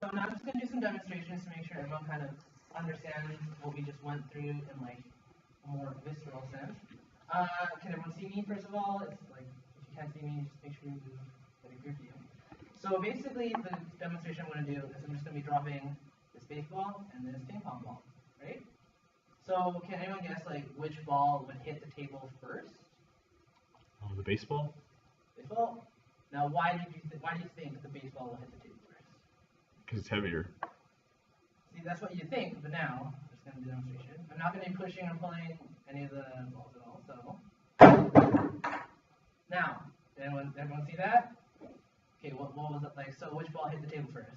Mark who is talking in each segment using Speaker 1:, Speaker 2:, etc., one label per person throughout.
Speaker 1: So now I'm just going to do some demonstrations to make sure everyone kind of understands what we just went through in like a more visceral sense. Can everyone see me first of all? It's like, if you can't see me, just make sure you move like a group view. So basically the demonstration I'm going to do is I'm just going to be dropping this baseball and this ping pong ball, right? So can anyone guess like which ball would hit the table first?
Speaker 2: Oh, the baseball?
Speaker 1: Baseball? Now why do you think the baseball will hit the table first?
Speaker 2: Because it's heavier.
Speaker 1: See, that's what you think, but now, I'm just going to do a demonstration. I'm not going to be pushing or pulling any of the balls at all, so. Now, did everyone see that? Okay, what was it like? So which ball hit the table first?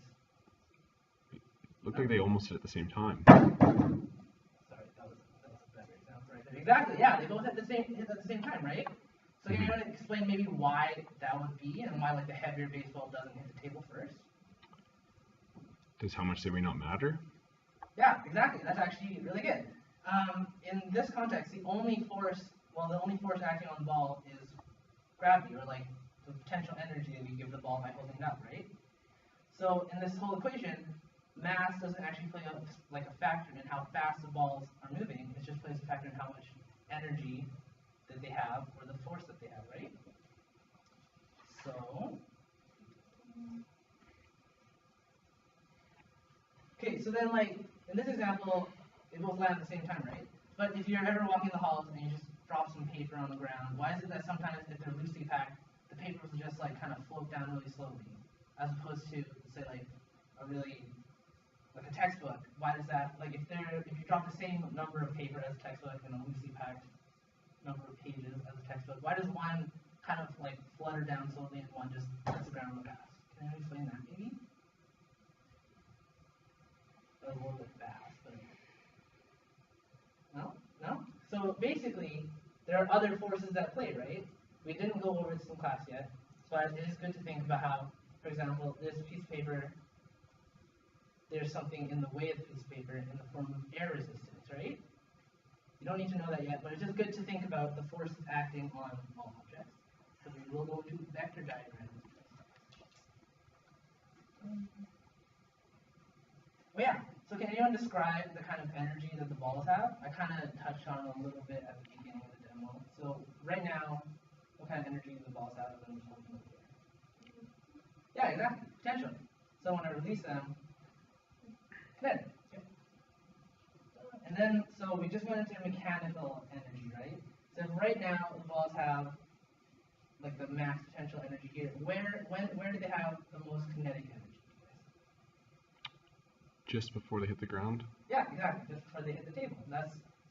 Speaker 2: Looked like they almost hit at the same time.
Speaker 1: Sorry, that was a better example right there. Exactly, yeah, they both hit at the same time, right? So can you want to explain maybe why that would be and why like the heavier baseball doesn't hit the table first?
Speaker 2: Does how much they weigh not matter?
Speaker 1: Yeah, exactly. That's actually really good. In this context, the only force acting on the ball is gravity, or like the potential energy that we give the ball by holding it up, right? So in this whole equation, mass doesn't actually play a factor in how fast the balls are moving. It just plays a factor in how much energy that they have, or the force that they have, right? So, okay, so then like, in this example, they both land at the same time, right? But if you're ever walking the halls and you just drop some paper on the ground, why is it that sometimes if they're loosely packed, the paper will just like kind of float down really slowly, as opposed to, say like, like a textbook? Why does that, like if you drop the same number of paper as a textbook and a loosely packed number of pages as a textbook, why does one kind of like flutter down slowly and one just hits the ground real fast? Can you explain that maybe? A little bit fast, but no? So basically, there are other forces at play, right? We didn't go over this in class yet, but it is good to think about how, for example, this piece of paper, there's something in the way of the piece of paper in the form of air resistance, right? You don't need to know that yet, but it's just good to think about the forces acting on all objects. So we will go to vector diagrams. Oh yeah, so can anyone describe the kind of energy that the balls have? I kind of touched on it a little bit at the beginning of the demo. So right now, what kind of energy do the balls have? Yeah, exactly, potential. So when I release them, kinetic. And then, so we just went into mechanical energy, right? So if right now the balls have like the max potential energy here, where do they have the most kinetic energy?
Speaker 2: Just before they hit the ground?
Speaker 1: Yeah, exactly, just before they hit the table.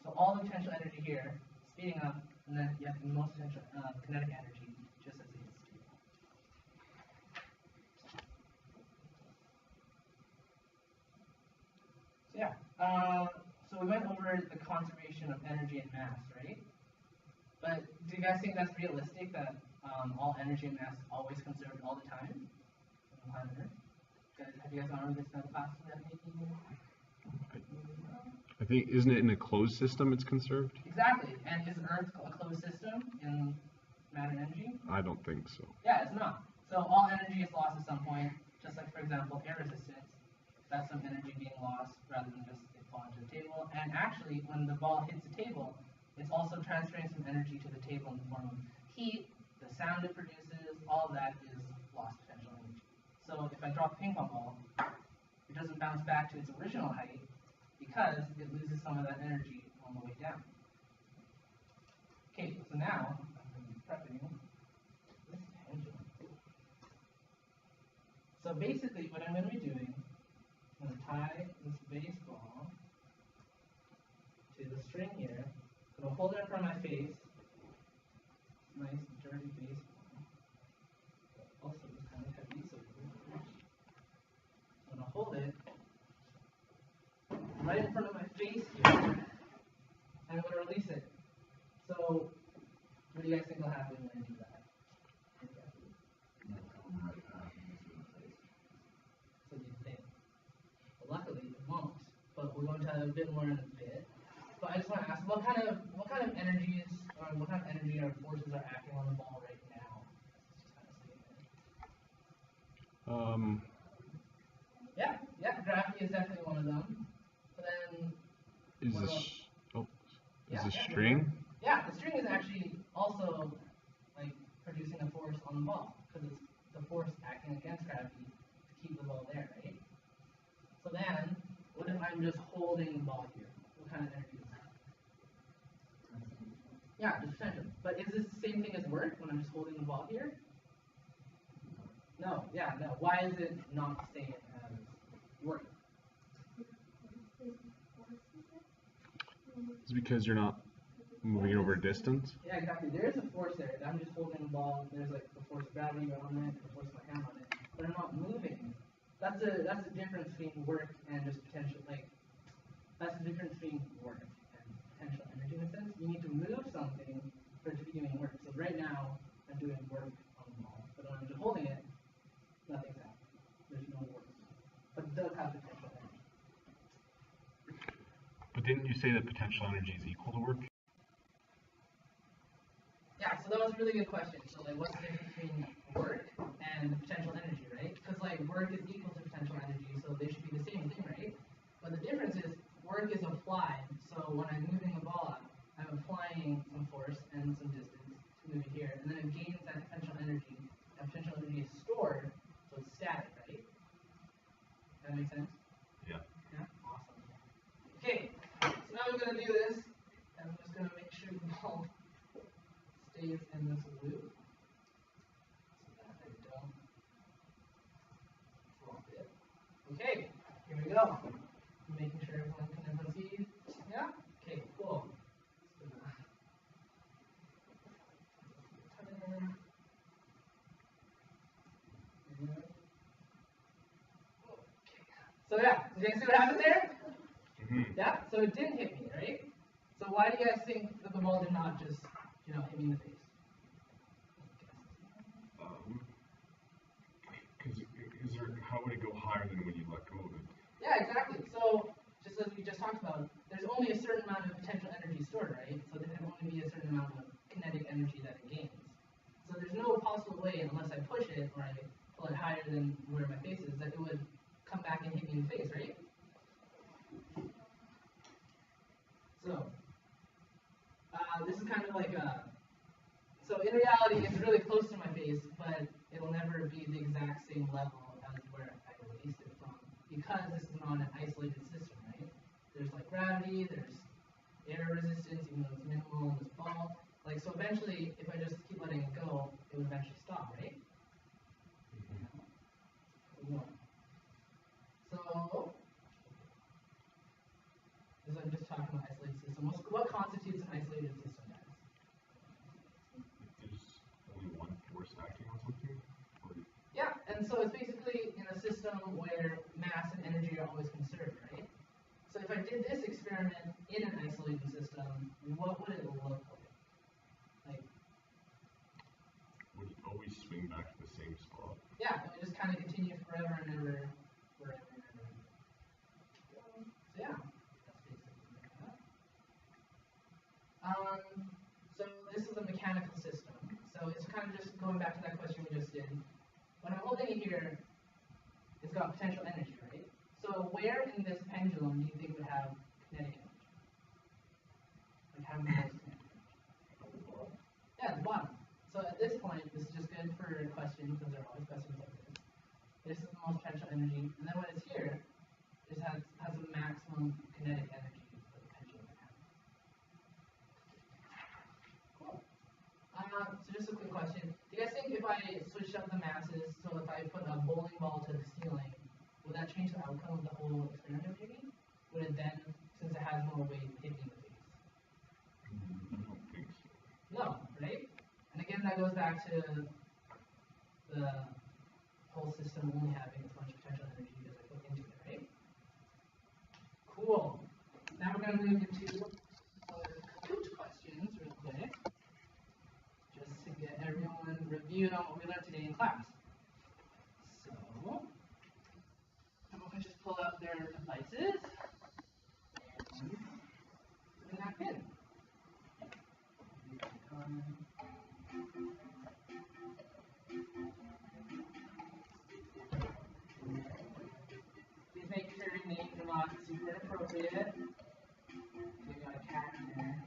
Speaker 1: So all the potential energy here, speeding up, and then you have the most potential kinetic energy just as it hits the table. So yeah, so we went over the conservation of energy and mass, right? But do you guys think that's realistic, that all energy and mass is always conserved all the time on planet Earth? Have you guys gone over this in the class?
Speaker 2: I think, isn't it in a closed system it's conserved?
Speaker 1: Exactly. And is Earth a closed system in matter and energy?
Speaker 2: I don't think so.
Speaker 1: Yeah, it's not. So all energy is lost at some point, just like, for example, air resistance. That's some energy being lost rather than just it falling to the table. And actually, when the ball hits the table, it's also transferring some energy to the table in the form of heat, the sound it produces, all of that is lost potential energy. So if I drop a ping pong ball, it doesn't bounce back to its original height because it loses some of that energy on the way down. Okay, so now I'm going to be prepping this tangent. So basically what I'm going to be doing, I'm going to tie this baseball to the string here. I'm going to hold it in front of my face. Nice dirty baseball. But also it's kind of heavy, so I'm going to hold it right in front of my face here, and I'm going to release it. So, what do you guys think will happen when I do that? So you think. Well, luckily it won't, but we're going to have a bit more in a bit. But I just want to ask, what kind of energies, or what kind of energy or forces are acting on the ball right now? Yeah, gravity is definitely one of them. But then,
Speaker 2: Is
Speaker 1: what
Speaker 2: this
Speaker 1: else?
Speaker 2: oh is
Speaker 1: Yeah,
Speaker 2: this
Speaker 1: yeah,
Speaker 2: string?
Speaker 1: yeah, the string is actually also like producing a force on the ball because it's the force acting against gravity to keep the ball there, right? So then, what if I'm just holding the ball here? What kind of energy is that? Yeah, just potential. But is this the same thing as work when I'm just holding the ball here? No, yeah, no. Why is it not the same as work?
Speaker 2: It's because you're not moving it over a distance.
Speaker 1: Yeah, exactly. There is a force there. I'm just holding the ball. There's like the force of gravity on it, the force of my hand on it, but I'm not moving it. That's the difference between work and just potential. Like that's the difference between work and potential energy in a sense. You need to move something for it to be doing work. So right now I'm doing work on the ball, but when I'm just holding it, nothing's happening. There's no work, but it does have potential energy.
Speaker 2: But didn't you say that potential energy is equal to work?
Speaker 1: Yeah, so that was a really good question. So like, what's the difference between work and potential energy, right? Because like work is equal to potential energy, so they should be the same thing, right? But the difference is work is applied. So when I'm moving the ball up, I'm applying some force and some distance to move it here, and then it gains that potential energy. That potential energy is stored, so it's static, right? That makes sense?
Speaker 2: Yeah.
Speaker 1: Yeah. Awesome. Okay, so now I'm gonna do this, and I'm just gonna make sure the ball stays in this loop so that I don't drop it. Okay, here we go. Making sure everyone can see. Yeah? Okay, cool. So yeah, did you guys see what happened there? Yeah, so it didn't hit me, right? So why do you guys think that the ball did not just, hit me in the face?
Speaker 2: Because how would it go higher than when you let go of it?
Speaker 1: Yeah, exactly. So just as we just talked about, there's only a certain amount of potential energy stored, right? So there can only be a certain amount of kinetic energy that it gains. So there's no possible way, unless I push it or I pull it higher than where my face is, that it would come back and hit me in the face, right? So this is kind of like a. So in reality, it's really close to my face, but it'll never be the exact same level as where I released it from, because this is not an isolated system, right? There's like gravity, there's air resistance, even though it's minimal in this ball. Like, so eventually, if I just keep letting it go, it would eventually stop, right? So, as I'm just talking about isolated system, what constitutes an isolated system, guys?
Speaker 2: There's only one force acting on something?
Speaker 1: Yeah, and so it's basically in a system where mass and energy are always conserved, right? So if I did this experiment in an isolated system, what would it look like? Like,
Speaker 2: would it always swing back to the same spot?
Speaker 1: Yeah, it would just kind of continue forever and ever, forever and ever. So yeah, that's basically that. So this is a mechanical system. So it's kind of just going back to that question we just did. When I'm holding it here, it's got potential energy, right? So where in this pendulum do you think would have kinetic energy? Like have the most kinetic energy? Yeah, at the bottom. So at this point, this is just good for questions, because there are always questions like this. This is the most potential energy, and then when it's here, it has the maximum kinetic energy for the pendulum to have. Cool. So just a quick question. Do you guys think if I switched up the masses, so if I put a bowling ball to the ceiling, would that change the outcome of the whole experiment maybe? Would it then, since it has more weight, hit me in the face?
Speaker 2: I don't think so.
Speaker 1: No, right? And again, that goes back to the whole system only having as much potential energy as I put into it, right? Cool. Now we're going to move into our Kahoot questions real quick, just to get everyone reviewed on what we learned today in class. So, everyone can just pull out their devices and bring that in. not super appropriate. We got a cat in there.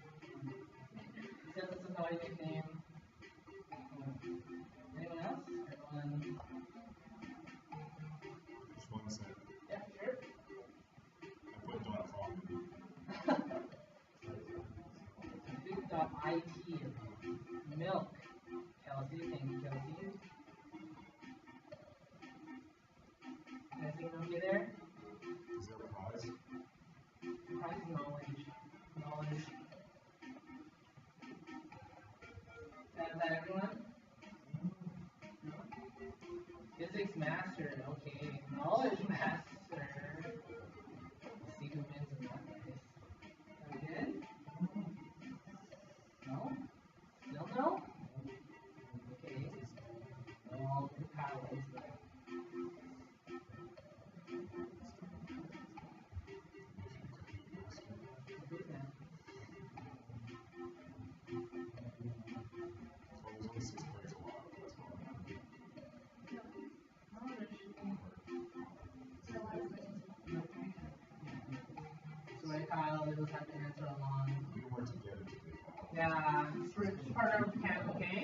Speaker 1: Because it's a naughty nickname. Anyone else? Everyone?
Speaker 3: Just one second.
Speaker 1: Yeah, sure.
Speaker 3: I put .com in.
Speaker 1: Big.it. Milk. Kelsey, thank you, Kelsey. Can I see you there?
Speaker 3: Is there a prize?
Speaker 1: Prize knowledge. Knowledge. Is that everyone? No? Physics master, okay. Knowledge master. Let's see who wins in that race. Are we good? No? Still no? Okay. All the powers there. Good then.
Speaker 3: So there's only 6 plays a lot. That's all.
Speaker 1: So right, Kyle, we just have to answer along.
Speaker 3: We can work together today.
Speaker 1: Yeah, it's part of the camp, okay?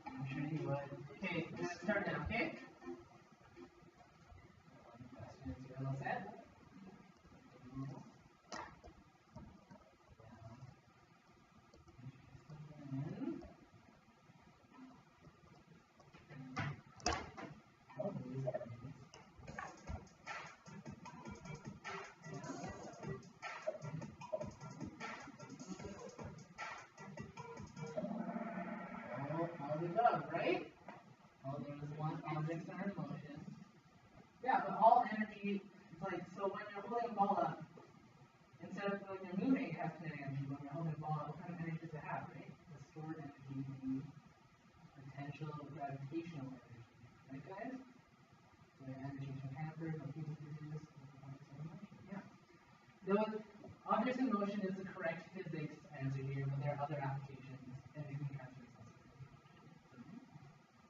Speaker 1: I'm sure you would. Okay, let's start now, okay? All set? All the above, right? All there is one objects are in motion. Yeah, but all energy, like, so when you're holding a ball up, instead of when you're moving, it has kinetic energy. When you're holding a ball up, what kind of energy does it have, right? The stored energy, the potential gravitational energy. Right, guys? So your energy can hamper, but people produce. Yeah. Though objects in motion is the correct physics answer here, but there are other applications, energy can transfer.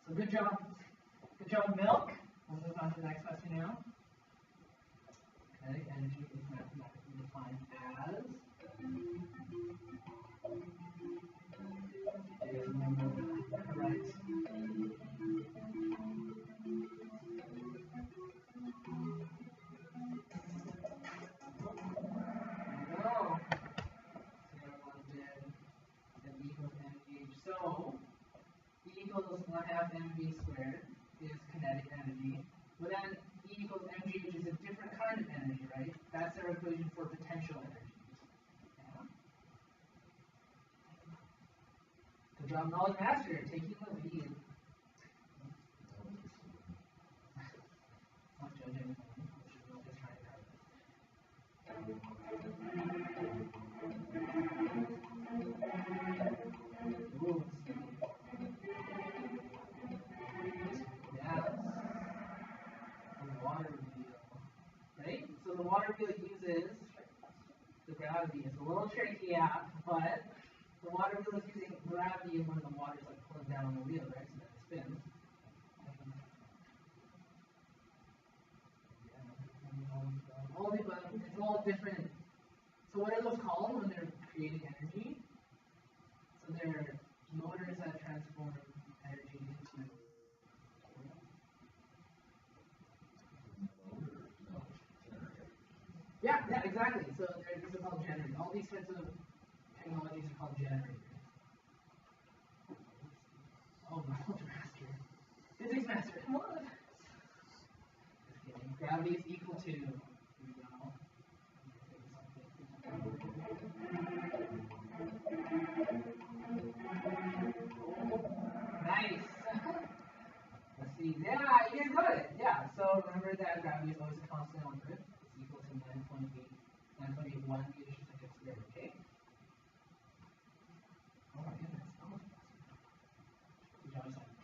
Speaker 1: So good job. Good job, Milk. We'll move on to the next question now. Kinetic energy is mathematically defined as. Right. No. Everyone did. E equals mgh. So E equals 1/2 mv squared is kinetic energy. But then E equals mgh is a different kind of energy, right? That's their equation for potential energy. Yeah. Good job, knowledge master, taking the lead. Not judging anyone. We're just trying to help. Ooh, yes. The water wheel. Right? So the water wheel uses the gravity. It's a little tricky, yeah, but the water wheel is using gravity when the water is like pulling down on the wheel, right? So that it spins. All the above, it's all different. So what are those called when they're creating energy? So they're motors that transform energy into. Yeah, exactly. So these are called generators. All these types of technologies are called generators. Oh, knowledge master. Physics master, come on. Just kidding. Gravity is equal to. Here we go. Nice. Let's see. Yeah, you guys got it. Yeah. So remember that gravity is always a constant on Earth. It's equal to 9.81 meters per second squared. Okay. Oh my goodness. That was fast. Good job, Simon.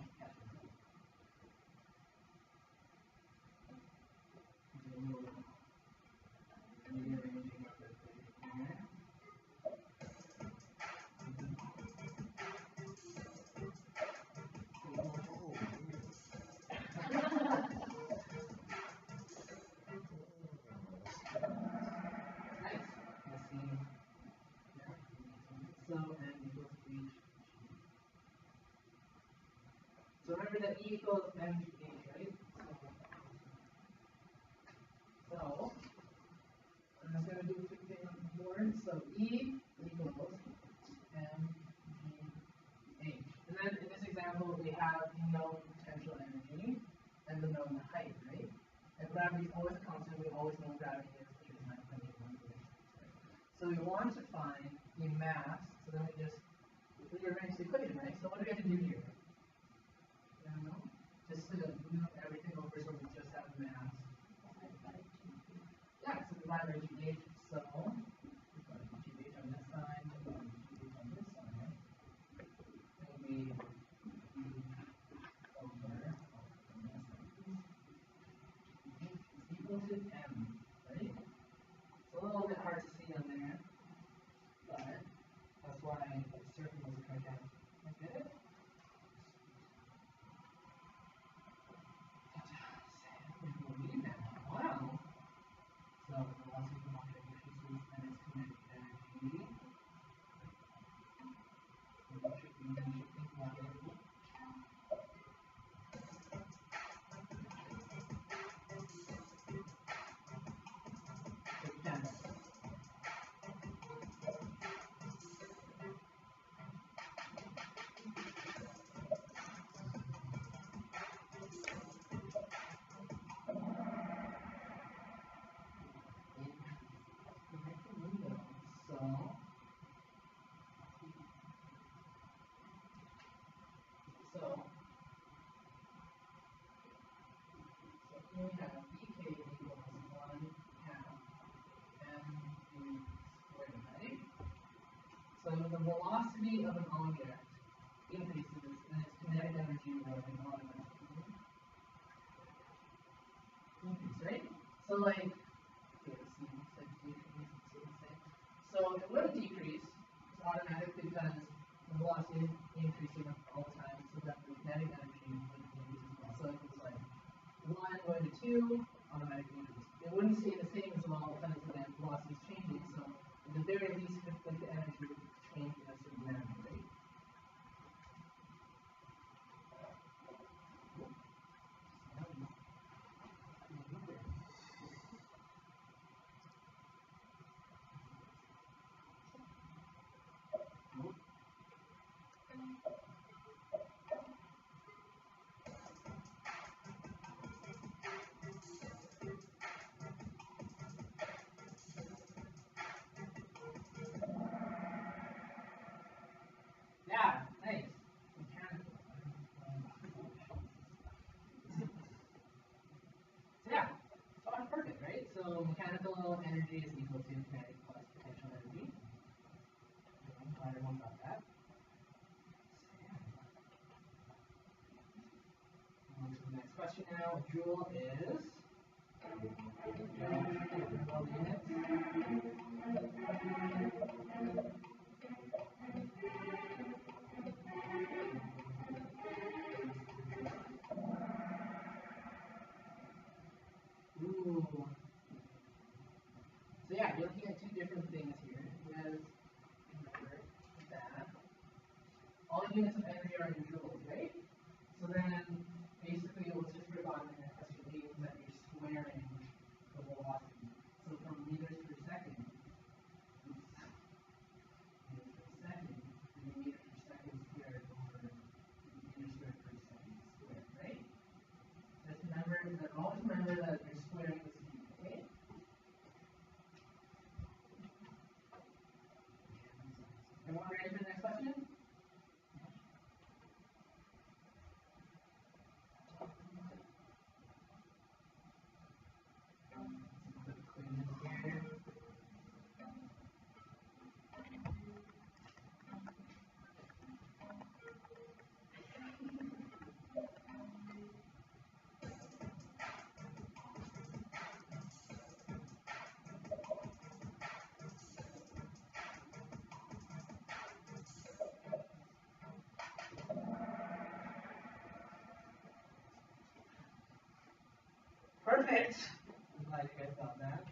Speaker 1: Rearranging of the thing here. remember that E equals mg H, right? So I'm just going to do a quick thing on the board. So E equals mg H. And then in this example, we have the known potential energy and the known height, right? And gravity is always constant. We always know gravity is, which is 9.81 meters. So we want to find the mass. So then we just rearrange the equation, right? So what do we have to do here? I don't know. Just to move everything over so we just have mass. Yeah, so divide by GH. So we've got GH on this side, we've got GH on this side. It'll be E over is equal to M, right? It's a little bit hard to see on there, but that's why the circle is cut down. Okay? Wow. So velocity of object increases and its kinetic energy. So you should think about it. So here we have dk equals 1 half mv squared, right? So the velocity of an object increases and its kinetic energy will automatically increase, right? So like, okay, let's see, it said decrease, so it would decrease automatically because the velocity is increasing all the time, so that the kinetic energy would increase as well. So if it was like 1 going to 2, automatically increase. It wouldn't stay the same as well because the velocity is changing, so at the very least, like the energy would change in a certain manner, right? Yeah, nice. Mechanical. So yeah, so that's perfect, right? So mechanical energy is equal to kinetic plus potential energy. I'm glad everyone got that. On to the next question now. A joule is joule units. Ooh. So yeah, you're looking at two different things here. With remember that all units of energy are in joules, right? So then basically what's just forgotten in that question means that you're squaring the velocity. So from meters per second, meters per second, the meter per second squared over meters squared per second squared, right? Just remember that always remember that you're squaring the speed, okay? Everyone ready for the next question? Perfect. I'm glad you guys got that.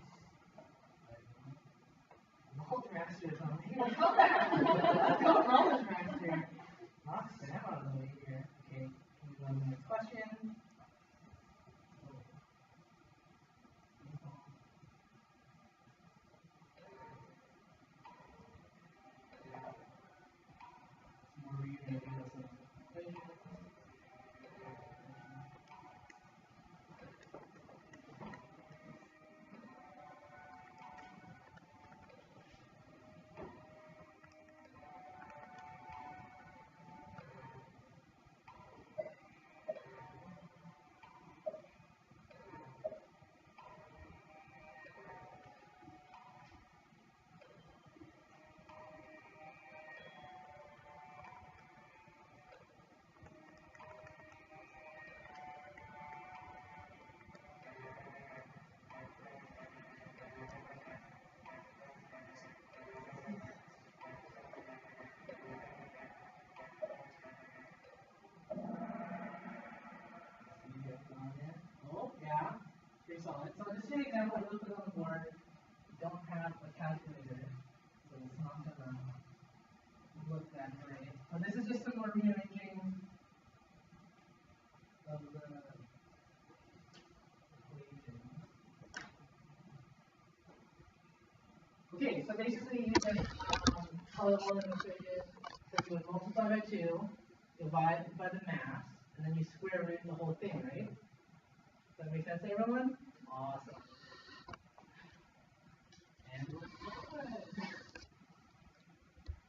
Speaker 1: Multi-master is on here. Come back. Let's go, multi-master. Knock Sam out of the way here. Okay. solve it. So this is an example I really put on the board. Don't have a calculator, so it's not gonna look that great. But this is just some more rearranging of the equation. Okay, so basically you can color all in the equation. So you would multiply by 2, divide by the mass, and then you square root the whole thing, right? Does that make sense to everyone? Awesome. And we're